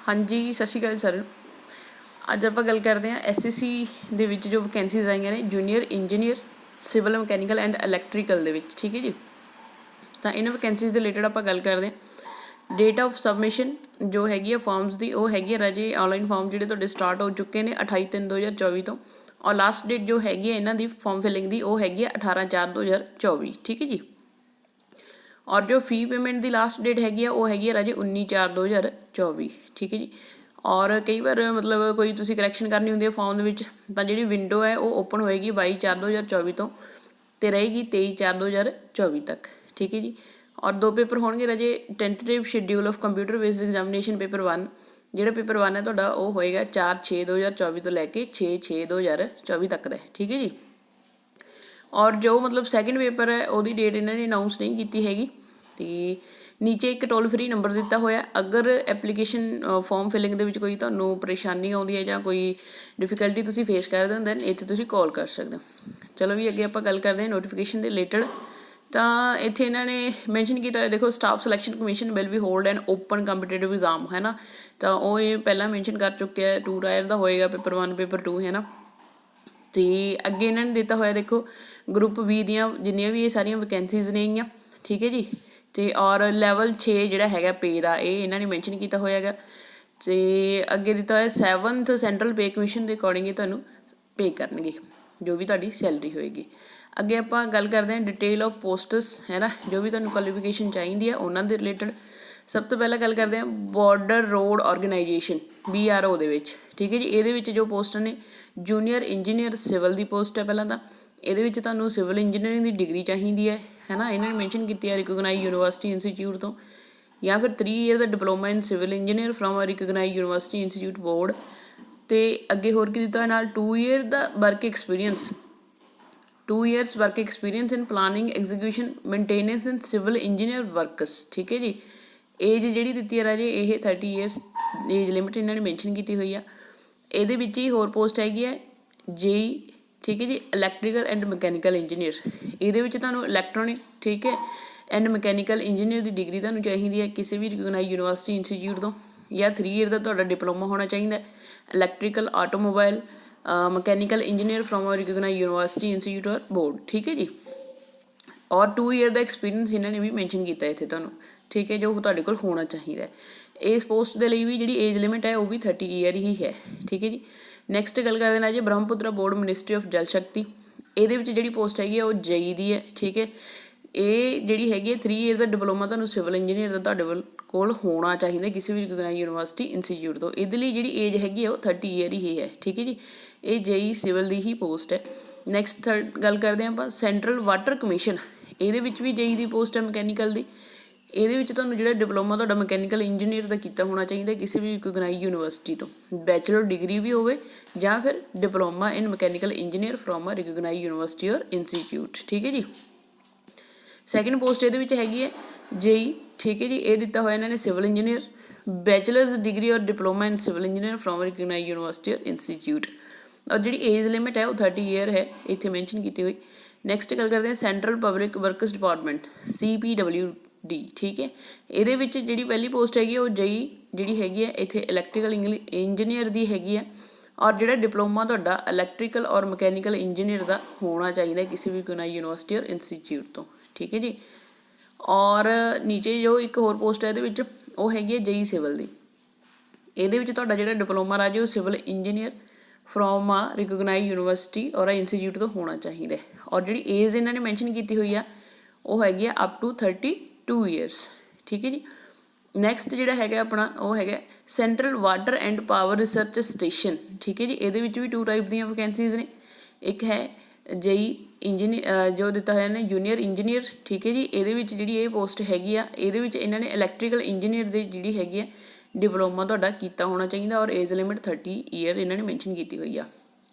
हाँ जी, सत श्री अकाल सर। ਅੱਜ ਆਪਾਂ ਗੱਲ ਕਰਦੇ ਹਾਂ SSC ਦੇ ਵਿੱਚ ਜੋ ਵੈਕੈਂਸੀਜ਼ ਆਈਆਂ ਨੇ junior engineer civil mechanical and electrical ਦੇ ਵਿੱਚ। ਠੀਕ ਹੈ ਜੀ, ਤਾਂ ਇਹਨਾਂ ਵੈਕੈਂਸੀਜ਼ ਦੇ ਰਿਲੇਟਡ ਆਪਾਂ ਗੱਲ ਕਰਦੇ ਹਾਂ। ਡੇਟ ਆਫ ਸਬਮਿਸ਼ਨ ਜੋ ਹੈਗੀ ਆ ਫਾਰਮਸ ਦੀ, ਉਹ ਹੈਗੀ ਆ ਰਾਜੇ ਆਨਲਾਈਨ ਫਾਰਮ ਜਿਹੜੇ ਤੁਹਾਡੇ ਸਟਾਰਟ ਹੋ ਚੁੱਕੇ ਨੇ 28/3/2024 ਤੋਂ। ਔਰ ਲਾਸਟ ਡੇਟ ਜੋ ਹੈਗੀ ਆ ਇਹਨਾਂ ਦੀ ਫਾਰਮ ਫਿਲਿੰਗ ਦੀ ਉਹ ਹੈਗੀ ਆ 18/4/2024। ਠੀਕ ਹੈ ਜੀ। ਔਰ ਜੋ ਫੀ ਪੇਮੈਂਟ ਦੀ ਲਾਸਟ ਡੇਟ ਹੈਗੀ ਆ ਉਹ ਹੈਗੀ ਆ ਰਾਜੇ 19/4/2024। ਠੀਕ ਹੈ ਜੀ। ਔਰ ਕਈ ਵਾਰ ਮਤਲਬ ਕੋਈ ਤੁਸੀਂ ਕਰੈਕਸ਼ਨ ਕਰਨੀ ਹੁੰਦੀ ਹੈ ਫਾਰਮ ਦੇ ਵਿੱਚ, ਤਾਂ ਜਿਹੜੀ ਵਿੰਡੋ ਹੈ ਉਹ ਓਪਨ ਹੋਏਗੀ 22/4/2024 ਤੋਂ ਅਤੇ ਰਹੇਗੀ 23/4/2024 ਤੱਕ। ਠੀਕ ਹੈ ਜੀ। ਔਰ 2 ਪੇਪਰ ਹੋਣਗੇ ਰਾਜੇ। Tentative schedule of computer based examination paper 1, ਜਿਹੜਾ ਪੇਪਰ 1 ਹੈ ਤੁਹਾਡਾ ਉਹ ਹੋਏਗਾ 4/6/2024 ਤੋਂ ਲੈ ਕੇ 6/6/2024 ਤੱਕ ਦਾ। ਠੀਕ ਹੈ ਜੀ। ਔਰ ਜੋ ਮਤਲਬ ਸੈਕਿੰਡ ਪੇਪਰ ਹੈ ਉਹਦੀ ਡੇਟ ਇਹਨਾਂ ਨੇ ਅਨਾਊਂਸ ਨਹੀਂ ਕੀਤੀ ਹੈਗੀ। ਅਤੇ ਨੀਚੇ ਇੱਕ ਟੋਲ ਫਰੀ ਨੰਬਰ ਦਿੱਤਾ ਹੋਇਆ, ਅਗਰ ਐਪਲੀਕੇਸ਼ਨ ਫਾਰਮ ਫਿਲਿੰਗ ਦੇ ਵਿੱਚ ਕੋਈ ਤੁਹਾਨੂੰ ਪਰੇਸ਼ਾਨੀ ਆਉਂਦੀ ਹੈ ਜਾਂ ਕੋਈ ਡਿਫੀਕਲਟੀ ਤੁਸੀਂ ਫੇਸ ਕਰਦੇ ਹੋ ਦੈਨ ਇੱਥੇ ਤੁਸੀਂ ਕਾਲ ਕਰ ਸਕਦੇ ਹੋ। ਚਲੋ ਵੀ ਅੱਗੇ ਆਪਾਂ ਗੱਲ ਕਰਦੇ ਹਾਂ ਨੋਟੀਫਿਕੇਸ਼ਨ ਦੇ ਰਿਲੇਟਡ। ਤਾਂ ਇੱਥੇ ਇਹਨਾਂ ਨੇ ਮੈਂਸ਼ਨ ਕੀਤਾ ਹੋਇਆ, ਦੇਖੋ ਸਟਾਫ ਸਿਲੈਕਸ਼ਨ ਕਮਿਸ਼ਨ ਵਿਲ ਵੀ hold an open competitive exam, ਹੈ ਨਾ। ਤਾਂ ਉਹ ਇਹ ਪਹਿਲਾਂ ਮੈਂਸ਼ਨ ਕਰ ਚੁੱਕਿਆ 2 ਟਾਇਰ ਦਾ ਹੋਏਗਾ ਪੇਪਰ 1 ਪੇਪਰ 2, ਹੈ ਨਾ। ਅਤੇ ਅੱਗੇ ਇਹਨਾਂ ਨੇ ਦਿੱਤਾ ਹੋਇਆ ਦੇਖੋ ਗਰੁੱਪ ਬੀ ਦੀਆਂ ਜਿੰਨੀਆਂ ਵੀ ਇਹ ਸਾਰੀਆਂ ਵੈਕੈਂਸੀਜ਼ ਨੇਗੀਆਂ। ਠੀਕ ਹੈ ਜੀ। ਅਤੇ ਔਰ ਲੈਵਲ 6 ਜਿਹੜਾ ਹੈਗਾ ਪੇ ਦਾ, ਇਹ ਇਹਨਾਂ ਨੇ ਮੈਂਸ਼ਨ ਕੀਤਾ ਹੋਇਆ ਹੈਗਾ। ਅਤੇ ਅੱਗੇ ਦਿੱਤਾ ਹੋਇਆ 7th ਸੈਂਟਰਲ ਪੇ ਕਮਿਸ਼ਨ ਦੇ ਅਕੋਰਡਿੰਗ ਹੀ ਤੁਹਾਨੂੰ ਪੇ ਕਰਨਗੇ ਜੋ ਵੀ ਤੁਹਾਡੀ ਸੈਲਰੀ ਹੋਏਗੀ। ਅੱਗੇ ਆਪਾਂ ਗੱਲ ਕਰਦੇ ਹਾਂ ਡਿਟੇਲ ਆਫ ਪੋਸਟਸ, ਹੈ ਨਾ, ਜੋ ਵੀ ਤੁਹਾਨੂੰ ਕੁਆਲੀਫਿਕੇਸ਼ਨ ਚਾਹੀਦੀ ਹੈ ਉਹਨਾਂ ਦੇ ਰਿਲੇਟਡ। ਸਭ ਤੋਂ ਪਹਿਲਾਂ ਗੱਲ ਕਰਦੇ ਹਾਂ ਬਾਰਡਰ ਰੋਡ ਔਰਗਨਾਈਜੇਸ਼ਨ BRO ਦੇ ਵਿੱਚ। ਠੀਕ ਹੈ ਜੀ। ਇਹਦੇ ਵਿੱਚ ਜੋ ਪੋਸਟ ਨੇ ਜੂਨੀਅਰ ਇੰਜੀਨੀਅਰ ਸਿਵਲ ਦੀ ਪੋਸਟ ਹੈ ਪਹਿਲਾਂ ਤਾਂ। ਇਹਦੇ ਵਿੱਚ ਤੁਹਾਨੂੰ ਸਿਵਲ ਇੰਜੀਨੀਅਰਿੰਗ ਦੀ ਡਿਗਰੀ ਚਾਹੀਦੀ ਹੈ ਨਾ। ਇਹਨਾਂ ਨੇ ਮੈਂਸ਼ਨ ਕੀਤੀ ਹੈ ਰਿਕੋਗਨਾਈਜ਼ ਯੂਨੀਵਰਸਿਟੀ ਇੰਸਟੀਚਿਊਟ ਤੋਂ, ਜਾਂ ਫਿਰ 3 year the diploma in civil engineer from recognize university institute board. ਅਤੇ ਅੱਗੇ ਹੋਰ ਕੀ ਦਿੱਤਾ ਨਾਲ 2 ਈਅਰ ਦਾ work experience, 2 years work experience ਇਨ ਪਲਾਨਿੰਗ ਐਗਜ਼ੀਕਿਊਸ਼ਨ ਮੇਨਟੇਨੈਂਸ ਇਨ ਸਿਵਲ ਇੰਜੀਨੀਅਰ ਵਰਕਸ। ਠੀਕ ਹੈ ਜੀ। ਏਜ ਜਿਹੜੀ ਦਿੱਤੀ ਹੈ ਰਾਜੇ ਇਹ 30 ਈਅਰਸ ਏਜ ਲਿਮਿਟ ਇਹਨਾਂ ਨੇ ਮੈਂਸ਼ਨ ਕੀਤੀ ਹੋਈ ਆ। ਇਹਦੇ ਵਿੱਚ ਹੀ ਹੋਰ ਪੋਸਟ ਹੈਗੀ ਹੈ JEE। ਠੀਕ ਹੈ ਜੀ। ਇਲੈਕਟ੍ਰੀਕਲ ਐਂਡ ਮਕੈਨੀਕਲ ਇੰਜੀਨੀਅਰ, ਇਹਦੇ ਵਿੱਚ ਤੁਹਾਨੂੰ ਇਲੈਕਟ੍ਰੋਨਿਕ, ਠੀਕ ਹੈ, and mechanical engineer the degree ਤੁਹਾਨੂੰ ਚਾਹੀਦੀ ਹੈ ਕਿਸੇ ਵੀ ਰਿਕੋਗਨਾਈਜ਼ ਯੂਨੀਵਰਸਿਟੀ ਇੰਸਟੀਚਿਊਟ ਤੋਂ, ਜਾਂ 3 ਈਅਰ ਦਾ ਤੁਹਾਡਾ ਡਿਪਲੋਮਾ ਹੋਣਾ ਚਾਹੀਦਾ। Electrical automobile mechanical engineer from recognize university institute ਔਰ ਬੋਰਡ। ਠੀਕ ਹੈ ਜੀ। ਔਰ 2 ਈਅਰ ਦਾ ਐਕਸਪੀਰੀਅੰਸ ਇਹਨਾਂ ਨੇ ਵੀ ਮੈਂਸ਼ਨ ਕੀਤਾ ਇੱਥੇ ਤੁਹਾਨੂੰ। ਠੀਕ ਹੈ, ਜੋ ਤੁਹਾਡੇ ਕੋਲ ਹੋਣਾ ਚਾਹੀਦਾ। ਇਸ ਪੋਸਟ ਦੇ ਲਈ ਵੀ ਜਿਹੜੀ ਏਜ ਲਿਮਿਟ ਹੈ ਉਹ ਵੀ 30 ਈਅਰ ਹੀ ਹੈ। ਠੀਕ ਹੈ ਜੀ। ਨੈਕਸਟ ਗੱਲ ਕਰਦੇ ਹਾਂ ਜੀ Brahmaputra board ministry of Jal Shakti. ਇਹਦੇ ਵਿੱਚ ਜਿਹੜੀ ਪੋਸਟ ਹੈਗੀ ਆ ਉਹ JEE ਦੀ ਹੈ। ਠੀਕ ਹੈ। ਇਹ ਜਿਹੜੀ ਹੈਗੀ ਹੈ 3 ਈਅਰ ਦਾ ਡਿਪਲੋਮਾ ਤੁਹਾਨੂੰ ਸਿਵਲ ਇੰਜੀਨੀਅਰ ਦਾ ਤੁਹਾਡੇ ਕੋਲ ਹੋਣਾ ਚਾਹੀਦਾ ਕਿਸੇ ਵੀ ਰਿਕੋਗਨਾਈਜ਼ ਯੂਨੀਵਰਸਿਟੀ ਇੰਸਟੀਚਿਊਟ ਤੋਂ। ਇਹਦੇ ਲਈ ਜਿਹੜੀ ਏਜ ਹੈਗੀ ਆ ਉਹ 30 ਈਅਰ ਹੀ ਹੈ। ਠੀਕ ਹੈ ਜੀ। ਇਹ JEE ਸਿਵਲ ਦੀ ਹੀ ਪੋਸਟ ਹੈ। ਨੈਕਸਟ ਥਰਡ ਗੱਲ ਕਰਦੇ ਹਾਂ ਆਪਾਂ ਸੈਂਟਰਲ ਵਾਟਰ ਕਮਿਸ਼ਨ। ਇਹਦੇ ਵਿੱਚ ਵੀ JEE ਦੀ ਪੋਸਟ ਹੈ ਮਕੈਨੀਕਲ ਦੀ। ਇਹਦੇ ਵਿੱਚ ਤੁਹਾਨੂੰ ਜਿਹੜਾ ਡਿਪਲੋਮਾ ਤੁਹਾਡਾ ਮਕੈਨੀਕਲ ਇੰਜੀਨੀਅਰ ਦਾ ਕੀਤਾ ਹੋਣਾ ਚਾਹੀਦਾ ਕਿਸੇ ਵੀ ਰਿਕੋਗਨਾਈਜ਼ ਯੂਨੀਵਰਸਿਟੀ ਤੋਂ, ਬੈਚਲਰ ਡਿਗਰੀ ਵੀ ਹੋਵੇ ਜਾਂ ਫਿਰ diploma in mechanical engineer from a recognise university or institute. ਠੀਕ ਹੈ ਜੀ। ਸੈਕਿੰਡ ਪੋਸਟ ਇਹਦੇ ਵਿੱਚ ਹੈਗੀ ਹੈ JEE। ਠੀਕ ਹੈ ਜੀ। ਇਹ ਦਿੱਤਾ ਹੋਇਆ ਇਹਨਾਂ ਨੇ ਸਿਵਲ ਇੰਜੀਨੀਅਰ, ਬੈਚਲਰਸ ਡਿਗਰੀ ਔਰ diploma in civil engineer from recognize university or institute. ਔਰ ਜਿਹੜੀ ਏਜ ਲਿਮਿਟ ਹੈ ਉਹ 30 ਈਅਰ ਹੈ ਇੱਥੇ ਮੈਂਸ਼ਨ ਕੀਤੀ ਹੋਈ। ਨੈਕਸਟ ਗੱਲ ਕਰਦੇ ਹਾਂ central public works department CPWD। ਠੀਕ ਹੈ। ਇਹਦੇ ਵਿੱਚ ਜਿਹੜੀ ਪਹਿਲੀ ਪੋਸਟ ਹੈਗੀ ਉਹ JEE ਜਿਹੜੀ ਹੈਗੀ ਹੈ ਇੱਥੇ ਇਲੈਕਟ੍ਰੀਕਲ ਇੰਜੀਨੀਅਰ ਦੀ ਹੈਗੀ ਹੈ। ਔਰ ਜਿਹੜਾ ਡਿਪਲੋਮਾ ਤੁਹਾਡਾ ਇਲੈਕਟ੍ਰੀਕਲ ਔਰ ਮਕੈਨੀਕਲ ਇੰਜੀਨੀਅਰ ਦਾ ਹੋਣਾ ਚਾਹੀਦਾ ਕਿਸੇ ਵੀ ਰਿਕੋਗਨਾਈਜ਼ ਯੂਨੀਵਰਸਿਟੀ ਔਰ ਇੰਸਟੀਚਿਊਟ ਤੋਂ। ਠੀਕ ਹੈ ਜੀ। ਔਰ ਨੀਚੇ ਜੋ ਇੱਕ ਹੋਰ ਪੋਸਟ ਹੈ ਇਹਦੇ ਵਿੱਚ ਉਹ ਹੈਗੀ ਹੈ JEE ਸਿਵਲ ਦੀ। ਇਹਦੇ ਵਿੱਚ ਤੁਹਾਡਾ ਜਿਹੜਾ ਡਿਪਲੋਮਾ ਰਾਜੇ ਉਹ ਸਿਵਲ ਇੰਜੀਨੀਅਰ ਫਰੋਮ ਆ ਰਿਕੋਗਨਾਈਜ਼ ਯੂਨੀਵਰਸਿਟੀ ਔਰ ਇੰਸਟੀਚਿਊਟ ਤੋਂ ਹੋਣਾ ਚਾਹੀਦਾ। ਔਰ ਜਿਹੜੀ ਏਜ ਇਹਨਾਂ ਨੇ ਮੈਂਸ਼ਨ ਕੀਤੀ ਹੋਈ ਆ ਉਹ ਹੈਗੀ ਆ ਅਪ ਟੂ 32 ਈਅਰਸ। ਠੀਕ ਹੈ ਜੀ। ਨੈਕਸਟ ਜਿਹੜਾ ਹੈਗਾ ਆਪਣਾ ਉਹ ਹੈਗਾ central water and power research station. ਠੀਕ ਹੈ ਜੀ। ਇਹਦੇ ਵਿੱਚ ਵੀ 2 ਟਾਈਪ ਦੀਆਂ ਵੈਕੈਂਸੀਜ਼ ਨੇ। ਇੱਕ ਹੈ JEE ਇੰਜੀਨੀਅਰ ਜੋ ਦਿੱਤਾ ਹੋਇਆ ਨੇ ਜੂਨੀਅਰ ਇੰਜੀਨੀਅਰ। ਠੀਕ ਹੈ ਜੀ। ਇਹਦੇ ਵਿੱਚ ਜਿਹੜੀ ਇਹ ਪੋਸਟ ਹੈਗੀ ਆ ਇਹਦੇ ਵਿੱਚ ਇਹਨਾਂ ਨੇ ਇਲੈਕਟ੍ਰੀਕਲ ਇੰਜੀਨੀਅਰ ਦੀ ਜਿਹੜੀ ਹੈਗੀ ਆ ਡਿਪਲੋਮਾ ਤੁਹਾਡਾ ਕੀਤਾ ਹੋਣਾ ਚਾਹੀਦਾ ਔਰ ਏਜ ਲਿਮਿਟ 30 ਈਅਰ ਇਹਨਾਂ ਨੇ ਮੈਂਸ਼ਨ ਕੀਤੀ ਹੋਈ ਆ।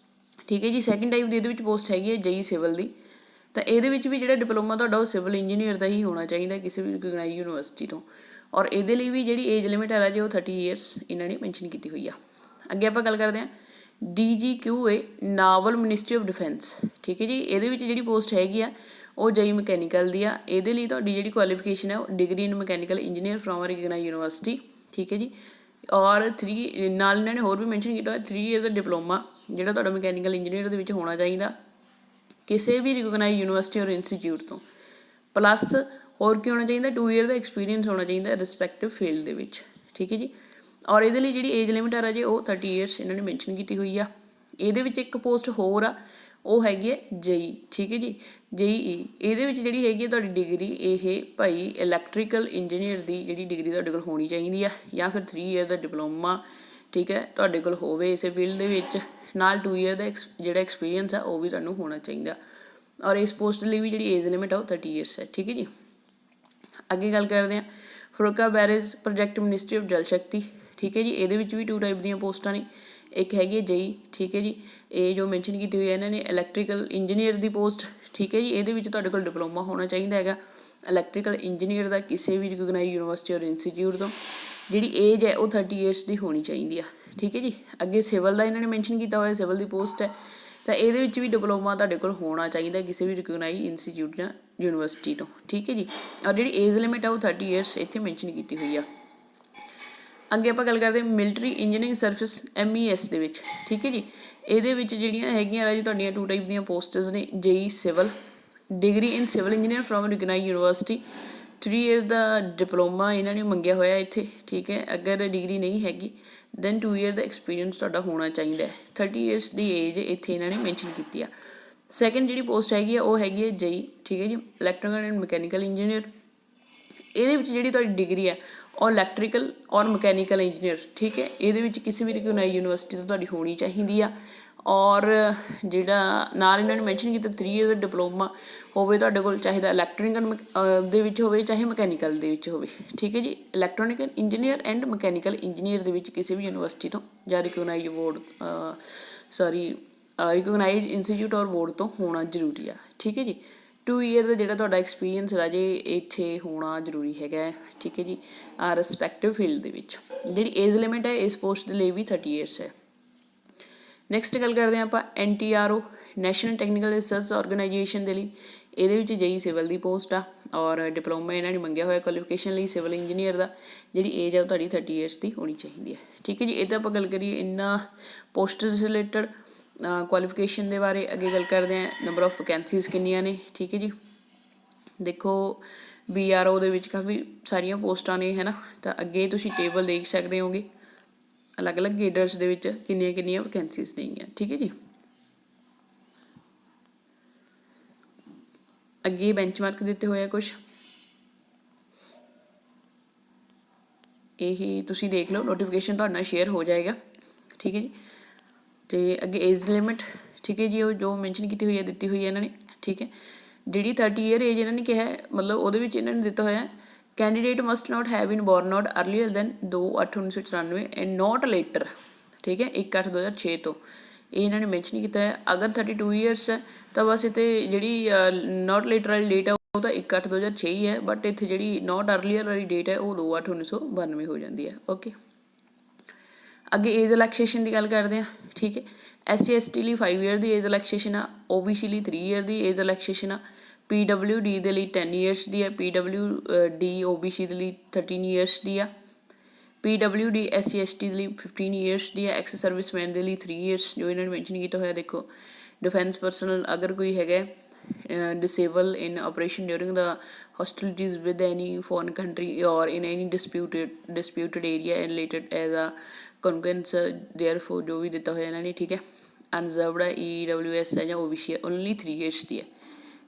ਠੀਕ ਹੈ ਜੀ। ਸੈਕਿੰਡ ਟਾਈਪ ਦੀ ਇਹਦੇ ਵਿੱਚ ਪੋਸਟ ਹੈਗੀ ਹੈ JEE ਸਿਵਲ ਦੀ। ਤਾਂ ਇਹਦੇ ਵਿੱਚ ਵੀ ਜਿਹੜਾ ਡਿਪਲੋਮਾ ਤੁਹਾਡਾ ਉਹ ਸਿਵਲ ਇੰਜੀਨੀਅਰ ਦਾ ਹੀ ਹੋਣਾ ਚਾਹੀਦਾ ਕਿਸੇ ਵੀ ਰਿਕੋਗਨਾਈਜ਼ ਯੂਨੀਵਰਸਿਟੀ ਤੋਂ। ਔਰ ਇਹਦੇ ਲਈ ਵੀ ਜਿਹੜੀ ਏਜ ਲਿਮਿਟ ਹੈ ਰਾਜੇ ਉਹ 30 ਈਅਰਸ ਇਹਨਾਂ ਨੇ ਮੈਂਸ਼ਨ ਕੀਤੀ ਹੋਈ ਆ। ਅੱਗੇ ਆਪਾਂ ਗੱਲ ਕਰਦੇ ਹਾਂ DGQA novel ministry of defence. ਠੀਕ ਹੈ ਜੀ। ਇਹਦੇ ਵਿੱਚ ਜਿਹੜੀ ਪੋਸਟ ਹੈਗੀ ਆ ਉਹ JEE ਮਕੈਨੀਕਲ ਦੀ ਆ। ਇਹਦੇ ਲਈ ਤੁਹਾਡੀ ਜਿਹੜੀ ਕੁਆਲੀਫਿਕੇਸ਼ਨ ਹੈ ਉਹ degree in mechanical engineer from recognize university. ਠੀਕ ਹੈ ਜੀ। ਔਰ 3 ਨਾਲ ਇਹਨਾਂ ਨੇ ਹੋਰ ਵੀ ਮੈਂਸ਼ਨ ਕੀਤਾ ਹੋਇਆ 3 ਈਅਰ ਦਾ ਡਿਪਲੋਮਾ ਜਿਹੜਾ ਤੁਹਾਡਾ ਮਕੈਨੀਕਲ ਇੰਜੀਨੀਅਰ ਦੇ ਵਿੱਚ ਹੋਣਾ ਚਾਹੀਦਾ ਕਿਸੇ ਵੀ ਰਿਕੋਗਨਾਈਜ਼ ਯੂਨੀਵਰਸਿਟੀ ਔਰ ਇੰਸਟੀਚਿਊਟ ਤੋਂ, ਪਲੱਸ ਹੋਰ ਕੀ ਹੋਣਾ ਚਾਹੀਦਾ 2 ਈਅਰ ਦਾ ਐਕਸਪੀਰੀਅੰਸ ਹੋਣਾ ਚਾਹੀਦਾ ਰਿਸਪੈਕਟਿਵ ਫੀਲਡ ਦੇ ਵਿੱਚ, ਠੀਕ ਹੈ ਜੀ। ਔਰ ਇਹਦੇ ਲਈ ਜਿਹੜੀ ਏਜ ਲਿਮਿਟ ਆ ਰਾਜੇ ਉਹ 30 ਈਅਰਸ ਇਹਨਾਂ ਨੇ ਮੈਂਸ਼ਨ ਕੀਤੀ ਹੋਈ ਆ। ਇਹਦੇ ਵਿੱਚ ਇੱਕ ਪੋਸਟ ਹੋਰ ਆ, ਉਹ ਹੈਗੀ ਹੈ JEE, ਠੀਕ ਹੈ ਜੀ, JEE। ਇਹਦੇ ਵਿੱਚ ਜਿਹੜੀ ਹੈਗੀ ਹੈ ਤੁਹਾਡੀ ਡਿਗਰੀ ਇਹ ਭਾਈ ਇਲੈਕਟ੍ਰੀਕਲ ਇੰਜੀਨੀਅਰ ਦੀ ਜਿਹੜੀ ਡਿਗਰੀ ਤੁਹਾਡੇ ਕੋਲ ਹੋਣੀ ਚਾਹੀਦੀ ਆ, ਜਾਂ ਫਿਰ 3 ਈਅਰ ਦਾ ਡਿਪਲੋਮਾ, ਠੀਕ ਹੈ, ਤੁਹਾਡੇ ਕੋਲ ਹੋਵੇ ਇਸੇ ਫੀਲਡ ਦੇ ਵਿੱਚ, ਨਾਲ 2 ਈਅਰ ਦਾ ਜਿਹੜਾ ਐਕਸਪੀਰੀਅੰਸ ਆ ਉਹ ਵੀ ਤੁਹਾਨੂੰ ਹੋਣਾ ਚਾਹੀਦਾ। ਔਰ ਇਸ ਪੋਸਟ ਲਈ ਵੀ ਜਿਹੜੀ ਏਜ ਲਿਮਿਟ ਆ ਉਹ 30 ਈਅਰਸ ਹੈ, ਠੀਕ ਹੈ ਜੀ। ਅੱਗੇ ਗੱਲ ਕਰਦੇ ਹਾਂ ਫਰੂਕਾ ਬੈਰੇਜ project ministry of Jal Shakti, ਠੀਕ ਹੈ ਜੀ। ਇਹਦੇ ਵਿੱਚ ਵੀ 2 ਟਾਈਪ ਦੀਆਂ ਪੋਸਟਾਂ ਨੇ, ਇੱਕ ਹੈਗੀ ਹੈ JEE, ਠੀਕ ਹੈ ਜੀ। ਇਹ ਜੋ ਮੈਂਸ਼ਨ ਕੀਤੀ ਹੋਈ ਹੈ ਇਹਨਾਂ ਨੇ ਇਲੈਕਟ੍ਰੀਕਲ ਇੰਜੀਨੀਅਰ ਦੀ ਪੋਸਟ, ਠੀਕ ਹੈ ਜੀ। ਇਹਦੇ ਵਿੱਚ ਤੁਹਾਡੇ ਕੋਲ ਡਿਪਲੋਮਾ ਹੋਣਾ ਚਾਹੀਦਾ ਹੈਗਾ ਇਲੈਕਟ੍ਰੀਕਲ ਇੰਜੀਨੀਅਰ ਦਾ ਕਿਸੇ ਵੀ ਰਿਕੋਗਨਾਈਜ਼ ਯੂਨੀਵਰਸਿਟੀ ਔਰ ਇੰਸਟੀਚਿਊਟ ਤੋਂ। ਜਿਹੜੀ ਏਜ ਹੈ ਉਹ 30 ਈਅਰਸ ਦੀ ਹੋਣੀ ਚਾਹੀਦੀ ਆ, ਠੀਕ ਹੈ ਜੀ। ਅੱਗੇ ਸਿਵਲ ਦਾ ਇਹਨਾਂ ਨੇ ਮੈਂਸ਼ਨ ਕੀਤਾ ਹੋਇਆ, ਸਿਵਲ ਦੀ ਪੋਸਟ ਹੈ, ਤਾਂ ਇਹਦੇ ਵਿੱਚ ਵੀ ਡਿਪਲੋਮਾ ਤੁਹਾਡੇ ਕੋਲ ਹੋਣਾ ਚਾਹੀਦਾ ਕਿਸੇ ਵੀ ਰਿਕੋਗਨਾਈਜ਼ ਇੰਸਟੀਚਿਊਟ ਜਾਂ ਯੂਨੀਵਰਸਿਟੀ ਤੋਂ, ਠੀਕ ਹੈ ਜੀ। ਔਰ ਜਿਹੜੀ ਏਜ ਲਿਮਿਟ ਆ ਉਹ 30 ਈਅਰਸ ਇੱਥੇ ਮੈਂਸ਼ਨ ਕੀਤੀ ਹੋਈ ਆ। ਅੱਗੇ ਆਪਾਂ ਗੱਲ ਕਰਦੇ ਹਾਂ ਮਿਲਟਰੀ ਇੰਜੀਨੀਅਰਿੰਗ ਸਰਵਿਸ MES ਦੇ ਵਿੱਚ, ਠੀਕ ਹੈ ਜੀ। ਇਹਦੇ ਵਿੱਚ ਜਿਹੜੀਆਂ ਹੈਗੀਆਂ ਰਾਜੀ ਤੁਹਾਡੀਆਂ 2 ਟਾਈਪ ਦੀਆਂ ਪੋਸਟਸ ਨੇ, JEE civil, degree in civil engineer from recognize university, 3 year the diploma ਇਹਨਾਂ ਨੇ ਮੰਗਿਆ ਹੋਇਆ ਇੱਥੇ, ਠੀਕ ਹੈ। ਅਗਰ ਡਿਗਰੀ ਨਹੀਂ ਹੈਗੀ ਦੈਨ 2 ਈਅਰ ਦਾ ਐਕਸਪੀਰੀਅੰਸ ਤੁਹਾਡਾ ਹੋਣਾ ਚਾਹੀਦਾ ਹੈ। 30 ਈਅਰਸ ਦੀ ਏਜ ਇੱਥੇ ਇਹਨਾਂ ਨੇ ਮੈਂਸ਼ਨ ਕੀਤੀ ਆ। ਸੈਕਿੰਡ ਜਿਹੜੀ ਪੋਸਟ ਹੈਗੀ ਆ ਉਹ ਹੈਗੀ ਹੈ JEE, ਠੀਕ ਹੈ ਜੀ, ਇਲੈਕਟ੍ਰੀਕਲ ਐਂਡ ਮਕੈਨੀਕਲ ਇੰਜੀਨੀਅਰ। ਇਹਦੇ ਵਿੱਚ ਜਿਹੜੀ ਤੁਹਾਡੀ ਡਿਗਰੀ ਹੈ ਉਹ ਇਲੈਕਟ੍ਰੀਕਲ ਔਰ ਮਕੈਨੀਕਲ ਇੰਜੀਨੀਅਰ, ਠੀਕ ਹੈ। ਇਹਦੇ ਵਿੱਚ ਕਿਸੇ ਵੀ ਰਿਕੋਗਨਾਈਜ਼ ਯੂਨੀਵਰਸਿਟੀ ਤੋਂ ਤੁਹਾਡੀ ਹੋਣੀ ਚਾਹੀਦੀ ਆ। ਔਰ ਜਿਹੜਾ ਨਾਲ ਇਹਨਾਂ ਨੇ ਮੈਂਸ਼ਨ ਕੀਤਾ 3 ਈਅਰ ਦਾ ਡਿਪਲੋਮਾ ਹੋਵੇ ਤੁਹਾਡੇ ਕੋਲ, ਚਾਹੇ ਤਾਂ ਇਲੈਕਟ੍ਰੀਕਲ ਦੇ ਵਿੱਚ ਹੋਵੇ ਚਾਹੇ ਮਕੈਨੀਕਲ ਦੇ ਵਿੱਚ ਹੋਵੇ, ਠੀਕ ਹੈ ਜੀ। ਇਲੈਕਟ੍ਰੋਨਿਕਲ ਇੰਜੀਨੀਅਰ ਐਂਡ ਮਕੈਨੀਕਲ ਇੰਜੀਨੀਅਰ ਦੇ ਵਿੱਚ ਕਿਸੇ ਵੀ ਯੂਨੀਵਰਸਿਟੀ ਤੋਂ ਜਾਂ ਰਿਕੋਗਨਾਈਜ਼ ਬੋਰਡ ਰਿਕੋਗਨਾਈਜ਼ਡ ਇੰਸਟੀਚਿਊਟ ਔਰ ਬੋਰਡ ਤੋਂ ਹੋਣਾ ਜ਼ਰੂਰੀ ਆ, ਠੀਕ ਹੈ ਜੀ। 2 ਈਅਰ ਦਾ ਜਿਹੜਾ ਤੁਹਾਡਾ ਐਕਸਪੀਰੀਅੰਸ ਰਾਜੇ ਇੱਥੇ ਹੋਣਾ ਜ਼ਰੂਰੀ ਹੈਗਾ, ਠੀਕ ਹੈ ਜੀ, ਰਿਸਪੈਕਟਿਵ ਫੀਲਡ ਦੇ ਵਿੱਚ। ਜਿਹੜੀ ਏਜ ਲਿਮਿਟ ਹੈ ਇਸ ਪੋਸਟ ਦੇ ਲਈ ਵੀ 30 ਈਅਰਸ ਹੈ। ਨੈਕਸਟ ਗੱਲ ਕਰਦੇ ਹਾਂ ਆਪਾਂ NTRO national technical research organisation ਦੇ ਲਈ। ਇਹਦੇ ਵਿੱਚ JEE ਸਿਵਲ ਦੀ ਪੋਸਟ ਆ ਔਰ ਡਿਪਲੋਮਾ ਇਹਨਾਂ ਨੇ ਮੰਗਿਆ ਹੋਇਆ ਕੁਆਲੀਫਿਕੇਸ਼ਨ ਲਈ ਸਿਵਲ ਇੰਜੀਨੀਅਰ ਦਾ। ਜਿਹੜੀ ਏਜ ਆ ਉਹ ਤੁਹਾਡੀ 30 ਈਅਰਸ ਦੀ ਹੋਣੀ ਚਾਹੀਦੀ ਹੈ, ਠੀਕ ਹੈ ਜੀ। ਇਹ ਤਾਂ ਆਪਾਂ ਗੱਲ ਕਰੀਏ ਇਹਨਾਂ ਪੋਸਟਸ ਰਿਲੇਟਡ ਕੁਆਲੀਫਿਕੇਸ਼ਨ ਦੇ ਬਾਰੇ। ਅੱਗੇ ਗੱਲ ਕਰਦੇ ਹਾਂ ਨੰਬਰ ਆਫ ਵੈਕੈਂਸੀਜ਼ ਕਿੰਨੀਆਂ ਨੇ, ਠੀਕ ਹੈ ਜੀ। ਦੇਖੋ BRO ਦੇ ਵਿੱਚ ਕਾਫੀ ਸਾਰੀਆਂ ਪੋਸਟਾਂ ਨੇ, ਹੈ ਨਾ, ਤਾਂ ਅੱਗੇ ਤੁਸੀਂ ਟੇਬਲ ਦੇਖ ਸਕਦੇ ਹੋਗੇ ਅਲੱਗ-ਅਲੱਗ ਗੇਡਰਸ ਦੇ ਵਿੱਚ ਕਿੰਨੀਆਂ ਵੈਕੈਂਸੀਜ਼ ਨੇਗੀਆਂ, ਠੀਕ ਹੈ ਜੀ। ਅੱਗੇ ਬੈਂਚਮਾਰਕ ਦਿੱਤੇ ਹੋਏ ਆ ਕੁਛ, ਇਹ ਤੁਸੀਂ ਦੇਖ ਲਓ, ਨੋਟੀਫਿਕੇਸ਼ਨ ਤੁਹਾਡੇ ਨਾਲ ਸ਼ੇਅਰ ਹੋ ਜਾਏਗਾ, ਠੀਕ ਹੈ ਜੀ। ਅਤੇ ਅੱਗੇ ਏਜ ਲਿਮਿਟ, ਠੀਕ ਹੈ ਜੀ, ਉਹ ਜੋ ਮੈਂਸ਼ਨ ਕੀਤੀ ਹੋਈ ਹੈ ਦਿੱਤੀ ਹੋਈ ਹੈ ਇਹਨਾਂ ਨੇ, ਠੀਕ ਹੈ। ਜਿਹੜੀ 30 ਈਅਰ ਏਜ ਇਹਨਾਂ ਨੇ ਕਿਹਾ ਮਤਲਬ ਉਹਦੇ ਵਿੱਚ ਇਹਨਾਂ ਨੇ ਦਿੱਤਾ ਹੋਇਆ candidate must not have been born out earlier than 2/8/1994 and not later, ਠੀਕ ਹੈ, 1/8/2006 ਤੋਂ। ਇਹ ਇਹਨਾਂ ਨੇ ਮੈਂਸ਼ਨ ਕੀਤਾ ਹੈ। ਅਗਰ 32 ਈਅਰਸ ਹੈ ਤਾਂ ਬਸ ਇੱਥੇ ਜਿਹੜੀ ਨੋਟ ਲੇਟਰ ਵਾਲੀ ਡੇਟ ਹੈ ਉਹ ਤਾਂ 1/8/2006 ਹੀ ਹੈ, ਬਟ ਇੱਥੇ ਜਿਹੜੀ ਨੋਟ ਅਰਲੀਅਰ ਵਾਲੀ ਡੇਟ ਹੈ ਉਹ 2/8/1992 ਹੋ ਜਾਂਦੀ ਹੈ, ਓਕੇ। ਅੱਗੇ ਏਜ ਰਿਲੈਕਸੇਸ਼ਨ ਦੀ ਗੱਲ ਕਰਦੇ ਹਾਂ, ਠੀਕ ਹੈ। SC/ST ਲਈ 5 ਈਅਰ ਦੀ ਏਜ ਰਿਲੈਕਸੇਸ਼ਨ ਆ, OBC ਲਈ 3 ਈਅਰ ਦੀ ਏਜ ਰਿਲੈਕਸੇਸ਼ਨ ਆ, PWD ਦੇ ਲਈ 10 ਈਅਰਸ ਦੀ ਹੈ, PWD OBC ਦੇ ਲਈ 13 ਈਅਰਸ ਦੀ ਆ, PWD SC/ST ਦੇ ਲਈ 15 ਈਅਰਸ ਦੀ ਹੈ, ਐਕਸ ਸਰਵਿਸਮੈਨ ਦੇ ਲਈ 3 ਈਅਰਸ ਜੋ ਇਹਨਾਂ ਨੇ ਮੈਂਸ਼ਨ ਕੀਤਾ ਹੋਇਆ। ਦੇਖੋ ਡਿਫੈਂਸ ਪਰਸਨਲ ਅਗਰ ਕੋਈ ਹੈਗਾ disable in operation during the hostilities with any foreign country or in any disputed area and related as a concurrence therefore ਜੋ ਵੀ ਦਿੱਤਾ ਹੋਇਆ ਇਹਨਾਂ ਨੇ, ਠੀਕ ਹੈ। ਅਨਜ਼ਰਵਡ ਹੈ, EWS ਹੈ ਜਾਂ OBC ਹੈ, ਓਨਲੀ 3 ਈਅਰਸ ਦੀ ਹੈ।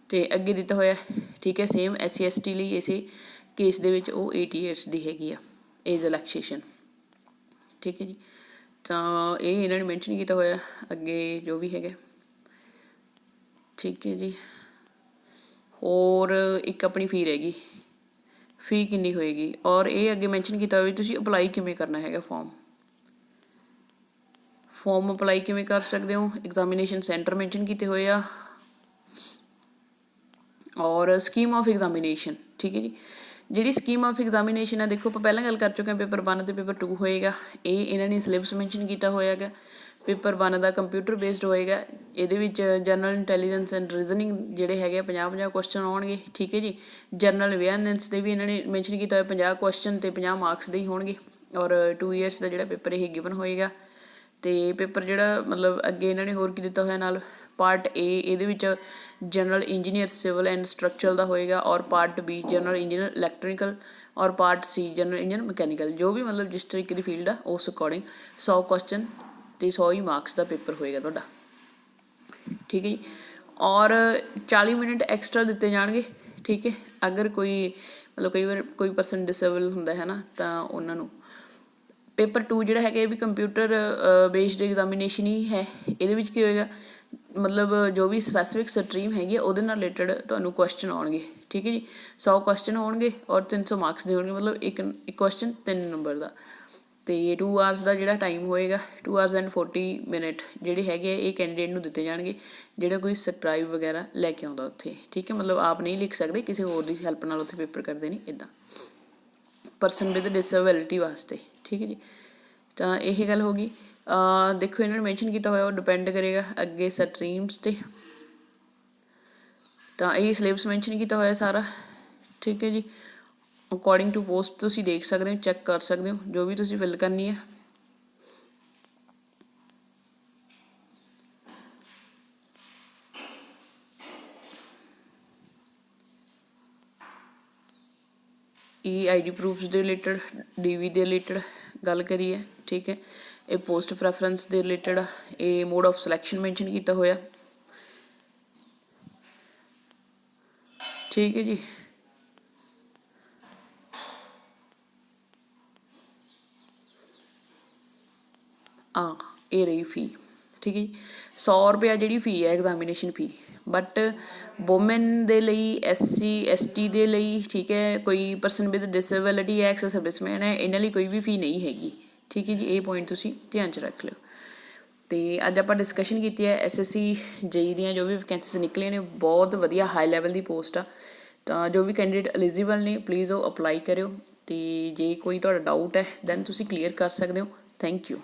ਅਤੇ ਅੱਗੇ ਦਿੱਤਾ ਹੋਇਆ, ਠੀਕ ਹੈ, ਸੇਮ SC/ST ਲਈ ਇਸੇ ਕੇਸ ਦੇ ਵਿੱਚ ਉਹ 8 ਈਅਰਸ ਦੀ ਹੈਗੀ ਆ ਏਜ ਰਿਲੈਕਸੇਸ਼ਨ, ਠੀਕ ਹੈ ਜੀ। ਤਾਂ ਇਹ ਇਹਨਾਂ ਨੇ ਮੈਂਸ਼ਨ ਕੀਤਾ ਹੋਇਆ ਅੱਗੇ ਜੋ ਵੀ ਹੈਗਾ, ਠੀਕ ਹੈ ਜੀ। ਹੋਰ ਇੱਕ ਆਪਣੀ ਫੀ ਰਹੇਗੀ, ਫੀ ਕਿੰਨੀ ਹੋਏਗੀ, ਔਰ ਇਹ ਅੱਗੇ ਮੈਂਸ਼ਨ ਕੀਤਾ ਵੀ ਤੁਸੀਂ ਅਪਲਾਈ ਕਿਵੇਂ ਕਰਨਾ ਹੈਗਾ ਫੋਰਮ ਅਪਲਾਈ ਕਿਵੇਂ ਕਰ ਸਕਦੇ ਹੋ। ਐਗਜ਼ਾਮੀਨੇਸ਼ਨ ਸੈਂਟਰ ਮੈਂਸ਼ਨ ਕੀਤੇ ਹੋਏ ਆ ਔਰ ਸਕੀਮ ਆਫ ਐਗਜ਼ਾਮੀਨੇਸ਼ਨ, ਠੀਕ ਹੈ ਜੀ। ਜਿਹੜੀ ਸਕੀਮ ਆਫ ਐਗਜ਼ਾਮੀਨੇਸ਼ਨ ਹੈ, ਦੇਖੋ ਆਪਾਂ ਪਹਿਲਾਂ ਗੱਲ ਕਰ ਚੁੱਕੇ ਹਾਂ ਪੇਪਰ 1 ਅਤੇ ਪੇਪਰ 2 ਹੋਏਗਾ। ਇਹ ਇਹਨਾਂ ਨੇ ਸਿਲੇਬਸ ਮੈਂਸ਼ਨ ਕੀਤਾ ਹੋਇਆ ਹੈਗਾ। ਪੇਪਰ 1 ਦਾ ਕੰਪਿਊਟਰ ਬੇਸਡ ਹੋਏਗਾ। ਇਹਦੇ ਵਿੱਚ ਜਨਰਲ ਇੰਟੈਲੀਜੈਂਸ ਐਂਡ ਰੀਜ਼ਨਿੰਗ ਜਿਹੜੇ ਹੈਗੇ 50-50 ਕੁਐਸਚਨ ਆਉਣਗੇ, ਠੀਕ ਹੈ ਜੀ। ਜਨਰਲ ਅਵੇਅਰਨੈਸ ਦੇ ਵੀ ਇਹਨਾਂ ਨੇ ਮੈਂਸ਼ਨ ਕੀਤਾ ਹੋਇਆ 50 ਕੁਐਸਚਨ ਅਤੇ 50 ਮਾਰਕਸ ਦੇ ਹੀ ਹੋਣਗੇ। ਔਰ 2 ਇਅਰਸ ਦਾ ਜਿਹੜਾ ਪੇਪਰ ਇਹ ਗਿਵਨ ਹੋਏਗਾ। ਅਤੇ ਪੇਪਰ ਜਿਹੜਾ ਮਤਲਬ ਅੱਗੇ ਇਹਨਾਂ ਨੇ ਹੋਰ ਕੀ ਦਿੱਤਾ ਹੋਇਆ ਨਾਲ ਪਾਰਟ ਏ ਇਹਦੇ ਵਿੱਚ general engineer civil and structural ਦਾ ਹੋਏਗਾ, ਔਰ part B general engineer electrical, ਔਰ part C general engineer mechanical. ਜੋ ਵੀ ਮਤਲਬ ਜਿਸ ਤਰੀਕੇ ਦੀ ਫੀਲਡ ਆ ਉਸ ਅਕੋਰਡਿੰਗ 100 ਕੁਐਸਚਨ ਅਤੇ 100 ਹੀ ਮਾਰਕਸ ਦਾ ਪੇਪਰ ਹੋਏਗਾ ਤੁਹਾਡਾ, ਠੀਕ ਹੈ ਜੀ। ਔਰ 40 ਮਿੰਟ ਐਕਸਟਰਾ ਦਿੱਤੇ ਜਾਣਗੇ, ਠੀਕ ਹੈ। ਅਗਰ ਕੋਈ ਮਤਲਬ ਕਈ ਵਾਰ ਕੋਈ ਪਰਸਨ ਡਿਸੇਬਲ ਹੁੰਦਾ ਹੈ ਨਾ, ਤਾਂ ਉਹਨਾਂ ਨੂੰ ਪੇਪਰ 2 ਜਿਹੜਾ ਹੈਗਾ ਇਹ ਵੀ ਕੰਪਿਊਟਰ ਬੇਸਡ ਐਗਜ਼ਾਮੀਨੇਸ਼ਨ ਹੀ ਹੈ। ਇਹਦੇ ਵਿੱਚ ਕੀ ਹੋਏਗਾ ਮਤਲਬ ਜੋ ਵੀ ਸਪੈਸੀਫਿਕ ਸਟਰੀਮ ਹੈਗੀ ਆ ਉਹਦੇ ਨਾਲ ਰਿਲੇਟਡ ਤੁਹਾਨੂੰ ਕੁਐਸਚਨ ਆਉਣਗੇ, ਠੀਕ ਹੈ ਜੀ। 100 ਕੁਐਸਚਨ ਹੋਣਗੇ ਔਰ 300 ਮਾਰਕਸ ਦੇ ਹੋਣਗੇ, ਮਤਲਬ ਇੱਕ ਕੁਐਸਚਨ 3 ਨੰਬਰ ਦਾ। ਅਤੇ 2 ਆਵਰਸ ਦਾ ਜਿਹੜਾ ਟਾਈਮ ਹੋਏਗਾ 2 ਆਵਰਸ ਐਂਡ 40 ਮਿੰਟ ਜਿਹੜੇ ਹੈਗੇ ਇਹ ਕੈਂਡੀਡੇਟ ਨੂੰ ਦਿੱਤੇ ਜਾਣਗੇ ਜਿਹੜਾ ਕੋਈ ਸਕਰਾਈਬ ਵਗੈਰਾ ਲੈ ਕੇ ਆਉਂਦਾ ਉੱਥੇ, ਠੀਕ ਹੈ। ਮਤਲਬ ਆਪ ਨਹੀਂ ਲਿਖ ਸਕਦੇ, ਕਿਸੇ ਹੋਰ ਦੀ ਹੈਲਪ ਨਾਲ ਉੱਥੇ ਪੇਪਰ ਕਰਦੇ ਨੇ ਇੱਦਾਂ ਪਰਸਨ ਵਿਦ ਡਿਸੇਬਿਲਿਟੀ ਵਾਸਤੇ, ਠੀਕ ਹੈ ਜੀ। ਤਾਂ ਇਹ ਗੱਲ ਹੋ ਗਈ। ਦੇਖੋ ਇਹਨਾਂ ਨੇ ਮੈਂਸ਼ਨ ਕੀਤਾ ਹੋਇਆ ਉਹ ਡਿਪੈਂਡ ਕਰੇਗਾ ਅੱਗੇ ਸਟਰੀਮਸ 'ਤੇ। ਤਾਂ ਇਹ ਸਿਲੇਬਸ ਮੈਂਸ਼ਨ ਕੀਤਾ ਹੋਇਆ ਸਾਰਾ, ਠੀਕ ਹੈ ਜੀ। ਅਕੋਰਡਿੰਗ ਟੂ ਪੋਸਟ ਤੁਸੀਂ ਦੇਖ ਸਕਦੇ ਹੋ, ਚੈੱਕ ਕਰ ਸਕਦੇ ਹੋ ਜੋ ਵੀ ਤੁਸੀਂ ਫਿਲ ਕਰਨੀ ਹੈ। EID ਪ੍ਰੂਫਸ ਦੇ ਰਿਲੇਟਡ, DV ਦੇ ਰਿਲੇਟਡ ਗੱਲ ਕਰੀਏ, ਠੀਕ ਹੈ। ਇਹ ਪੋਸਟ ਪ੍ਰੈਫਰੈਂਸ ਦੇ ਰਿਲੇਟਡ ਆ, ਇਹ ਮੋਡ ਆਫ ਸਿਲੈਕਸ਼ਨ ਮੈਂਸ਼ਨ ਕੀਤਾ ਹੋਇਆ, ਠੀਕ ਹੈ ਜੀ। ਇਹ ਰਹੀ ਫੀ, ਠੀਕ ਹੈ ਜੀ। 100 ਰੁਪਇਆ ਜਿਹੜੀ ਫੀ ਹੈ ਐਗਜ਼ਾਮੀਨੇਸ਼ਨ ਫੀ, ਬਟ ਵੂਮੈਨ ਦੇ ਲਈ, SC ST ਦੇ ਲਈ, ਠੀਕ ਹੈ, ਕੋਈ ਪਰਸਨ ਵਿਦ ਡਿਸੇਬਿਲਿਟੀ ਹੈ, ਐਕਸ ਸਰਵਿਸਮੈਨ ਹੈ, ਇਹਨਾਂ ਲਈ ਕੋਈ ਵੀ ਫੀ ਨਹੀਂ ਹੈਗੀ, ਠੀਕ ਹੈ ਜੀ। ਇਹ ਪੁਆਇੰਟ ਤੁਸੀਂ ਧਿਆਨ 'ਚ ਰੱਖ ਲਿਓ। ਅਤੇ ਅੱਜ ਆਪਾਂ ਡਿਸਕਸ਼ਨ ਕੀਤੀ ਹੈ SSC JEE ਦੀਆਂ ਜੋ ਵੀ ਵੈਕੈਂਸੀਜ਼ ਨਿਕਲੀਆਂ ਨੇ, ਬਹੁਤ ਵਧੀਆ ਹਾਈ ਲੈਵਲ ਦੀ ਪੋਸਟ ਆ। ਤਾਂ ਜੋ ਵੀ ਕੈਂਡੀਡੇਟ ਐਲੀਜੀਬਲ ਨੇ ਪਲੀਜ਼ ਉਹ ਅਪਲਾਈ ਕਰਿਓ, ਅਤੇ ਜੇ ਕੋਈ ਤੁਹਾਡਾ ਡਾਊਟ ਹੈ ਦੈਨ ਤੁਸੀਂ ਕਲੀਅਰ ਕਰ ਸਕਦੇ ਹੋ। Thank you.